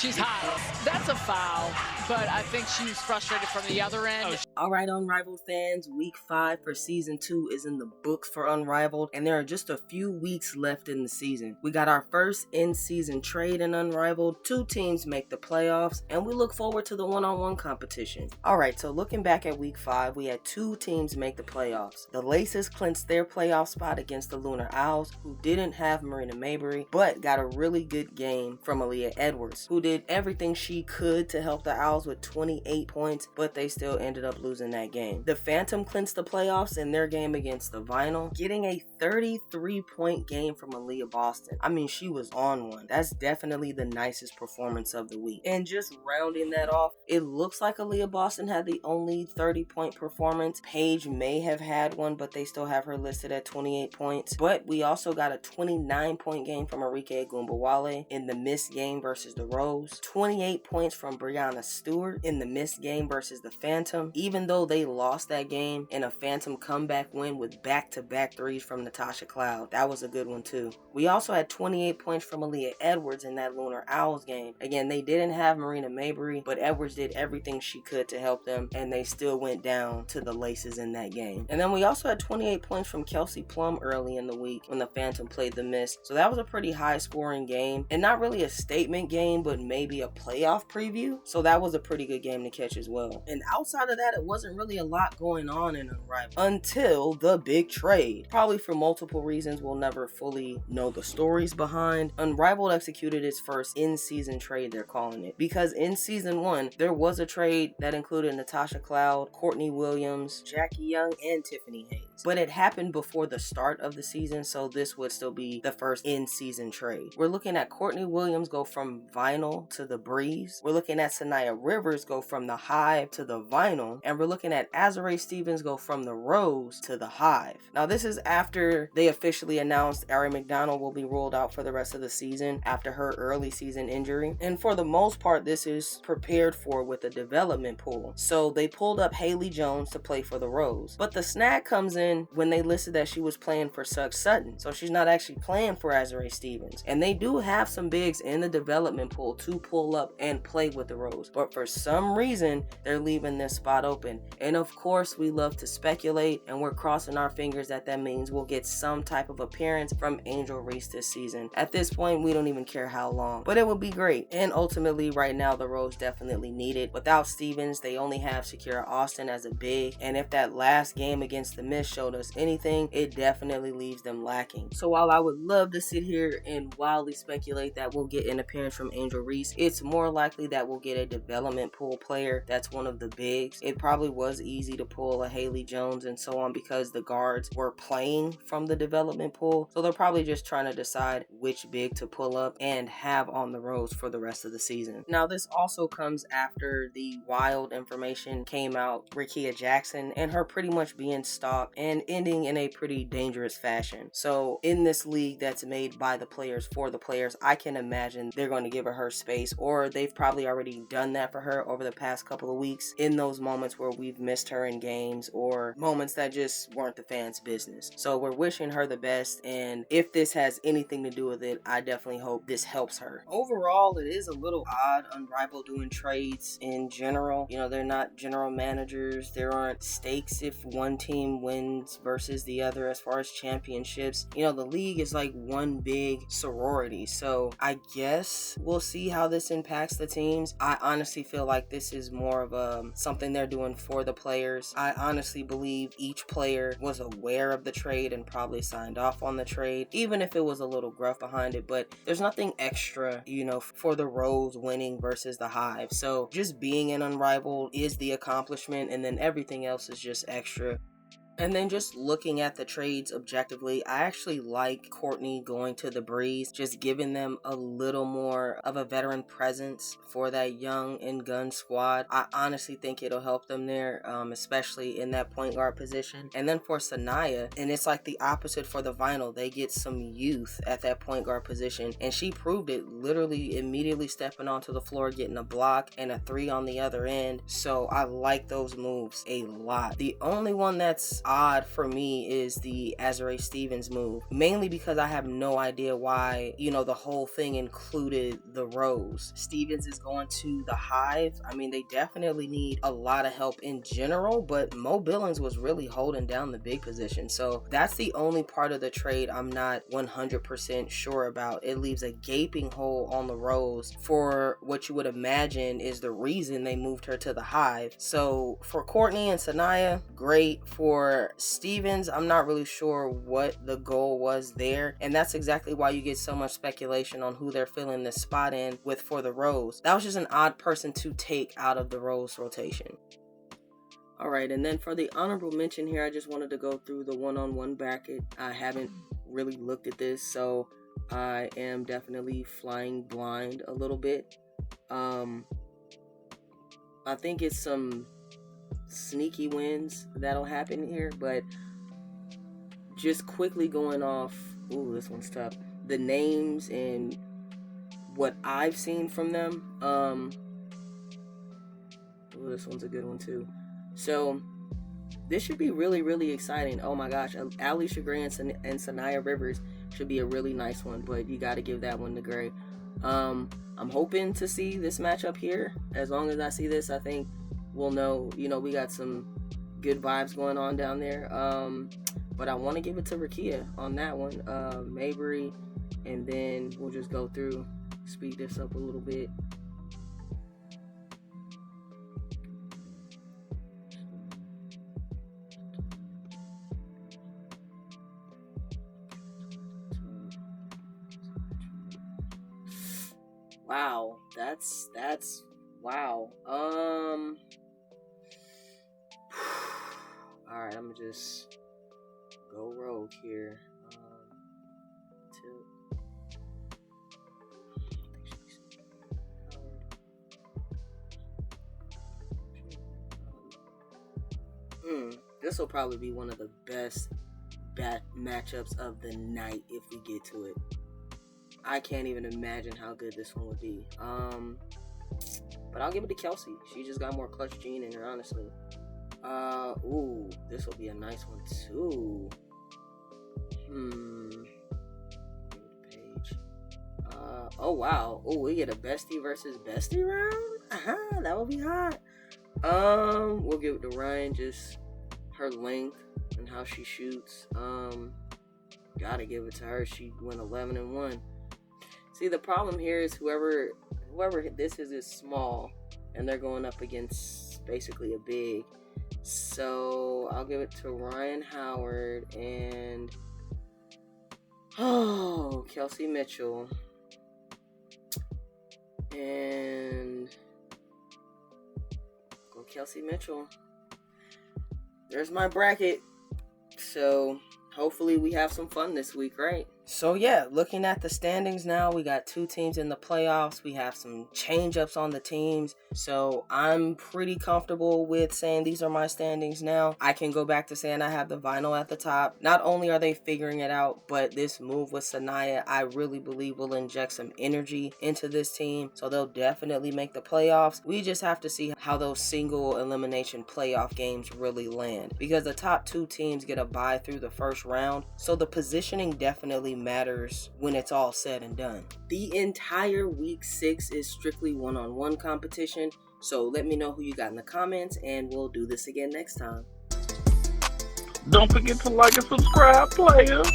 She's hot. That's a foul, but I think she's frustrated from the other end. All right, Unrivaled fans, week 5 for season 2 is in the books for Unrivaled, and there are just a few weeks left in the season. We got our first in-season trade in Unrivaled, 2 teams make the playoffs, and we look forward to the one-on-one competition. All right, so looking back at week 5, we had 2 teams make the playoffs. The Laces clinched their playoff spot against the Lunar Owls, who didn't have Marina Mayberry, but got a really good game from Aaliyah Edwards, who did everything she could to help the Owls with 28 points, but they still ended up losing that game. The Phantom clinched the playoffs in their game against the Vinyl, getting a 33-point game from Aaliyah Boston. I mean, she was on one. That's definitely the nicest performance of the week. And just rounding that off, it looks like Aaliyah Boston had the only 30-point performance. Paige may have had one, but they still have her listed at 28 points. But we also got a 29-point game from Arike Gumbawale in the missed game versus the Rose. 28 points from Brianna Stewart in the missed game versus the Phantom, even though they lost that game in a Phantom comeback win with back-to-back threes from Natasha Cloud. That was a good one too. We also had 28 points from Aaliyah Edwards in that Lunar Owls game. Again, they didn't have Marina Mayberry, but Edwards did everything she could to help them, and they still went down to the Laces in that game. And then we also had 28 points from Kelsey Plum early in the week when the Phantom played the Mist. So that was a pretty high-scoring game, and not really a statement game, but maybe a playoff preview. So that was a pretty good game to catch as well. And outside of that, it wasn't really a lot going on in Unrivaled until the big trade. Probably for multiple reasons we'll never fully know the stories behind. Unrivaled executed its first in-season trade, they're calling it, because in season 1 there was a trade that included Natasha Cloud, Courtney Williams, Jackie Young, and Tiffany Hayes. But it happened before the start of the season, so this would still be the first in-season trade. We're looking at Courtney Williams go from Vinyl to the Breeze. We're looking at Sanaya Rivers go from the Hive to the Vinyl. And we're looking at Azarae Stevens go from the Rose to the Hive. Now this is after they officially announced Ari McDonald will be ruled out for the rest of the season after her early season injury. And for the most part, this is prepared for with a development pool. So they pulled up Haley Jones to play for the Rose. But the snag comes in when they listed that she was playing for Sugg Sutton. So she's not actually playing for Azarae Stevens. And they do have some bigs in the development pool to pull up and play with the Rose. But for some reason, they're leaving this spot open. And of course, we love to speculate, and we're crossing our fingers that means we'll get some type of appearance from Angel Reese this season. At this point, we don't even care how long, but it would be great. And ultimately, right now, the Rose definitely need it. Without Stevens, they only have Shakira Austin as a big, and if that last game against the Mist showed us anything, it definitely leaves them lacking. So while I would love to sit here and wildly speculate that we'll get an appearance from Angel Reese, it's more likely that we'll get a development pool player that's one of the bigs. It probably was easy to pull a Haley Jones and so on because the guards were playing from the development pool. So they're probably just trying to decide which big to pull up and have on the Rose for the rest of the season. Now this also comes after the wild information came out, Rickea Jackson and her pretty much being stopped and ending in a pretty dangerous fashion. So in this league that's made by the players for the players, I can imagine they're going to give her space, or they've probably already done that for her over the past couple of weeks in those moments where we've missed her in games or moments that just weren't the fans' business. So we're wishing her the best, and if this has anything to do with it, I definitely hope this helps her. Overall, it is a little odd Unrivaled doing trades in general. You know, they're not general managers. There aren't stakes if one team wins versus the other as far as championships. You know, the league is like one big sorority. So I guess we'll see how this impacts the teams. I honestly feel like this is more of something they're doing for the players. I honestly believe each player was aware of the trade and probably signed off on the trade, even if it was a little gruff behind it. But there's nothing extra, you know, for the Rose winning versus the Hive. So just being an Unrivaled is the accomplishment, and then everything else is just extra. And then just looking at the trades objectively, I actually like Courtney going to the Breeze, just giving them a little more of a veteran presence for that young and gun squad. I honestly think it'll help them there, especially in that point guard position. And then for Sanaya, and it's like the opposite for the Vinyl, they get some youth at that point guard position, and she proved it, literally immediately stepping onto the floor, getting a block and a 3 on the other end. So I like those moves a lot. The only one that's odd for me is the Azrae Stevens move, mainly because I have no idea why, the whole thing included the Rose. Stevens is going to the Hive. I mean, they definitely need a lot of help in general, but Mo Billings was really holding down the big position. So that's the only part of the trade I'm not 100% sure about. It leaves a gaping hole on the Rose for what you would imagine is the reason they moved her to the Hive. So for Courtney and Sanaya, great. For Stevens, I'm not really sure what the goal was there, and that's exactly why you get so much speculation on who they're filling this spot in with for the Rose. That was just an odd person to take out of the Rose rotation. Alright, and then for the honorable mention here, I just wanted to go through the one-on-one bracket. I haven't really looked at this, so I am definitely flying blind a little bit. I think it's some sneaky wins that'll happen here, but just quickly going off, this one's tough, the names and what I've seen from them. This one's a good one too. So this should be really, really exciting. Oh my gosh, Alicia Gray and Sanaya Rivers should be a really nice one, but you got to give that one to Gray. I'm hoping to see this matchup here. As long as I see this, I think we'll know, we got some good vibes going on down there. But I want to give it to Rakia on that one. Mabry, and then we'll just go through, speed this up a little bit. Wow, that's wow. Alright, I'm gonna just go rogue here. This will probably be one of the best matchups of the night if we get to it. I can't even imagine how good this one would be. But I'll give it to Kelsey. She just got more clutch gene in her, honestly. This will be a nice one too. Page. Oh wow. We get a bestie versus bestie round. That would be hot. We'll give it to Ryan. Just her length and how she shoots. Gotta give it to her. She went 11-1. See, the problem here is whoever this is small, and they're going up against basically a big. So I'll give it to Ryan Howard and Kelsey Mitchell and go Kelsey Mitchell. There's my bracket. So hopefully we have some fun this week, right? So yeah, looking at the standings now, we got 2 teams in the playoffs. We have some change-ups on the teams. So I'm pretty comfortable with saying these are my standings now. I can go back to saying I have the vinyl at the top. Not only are they figuring it out, but this move with Sanaya, I really believe will inject some energy into this team. So they'll definitely make the playoffs. We just have to see how those single elimination playoff games really land, because the top 2 teams get a bye through the first round. So the positioning definitely matters when it's all said and done. The entire week 6 is strictly one-on-one competition, so let me know who you got in the comments, and we'll do this again next time. Don't forget to like and subscribe, players.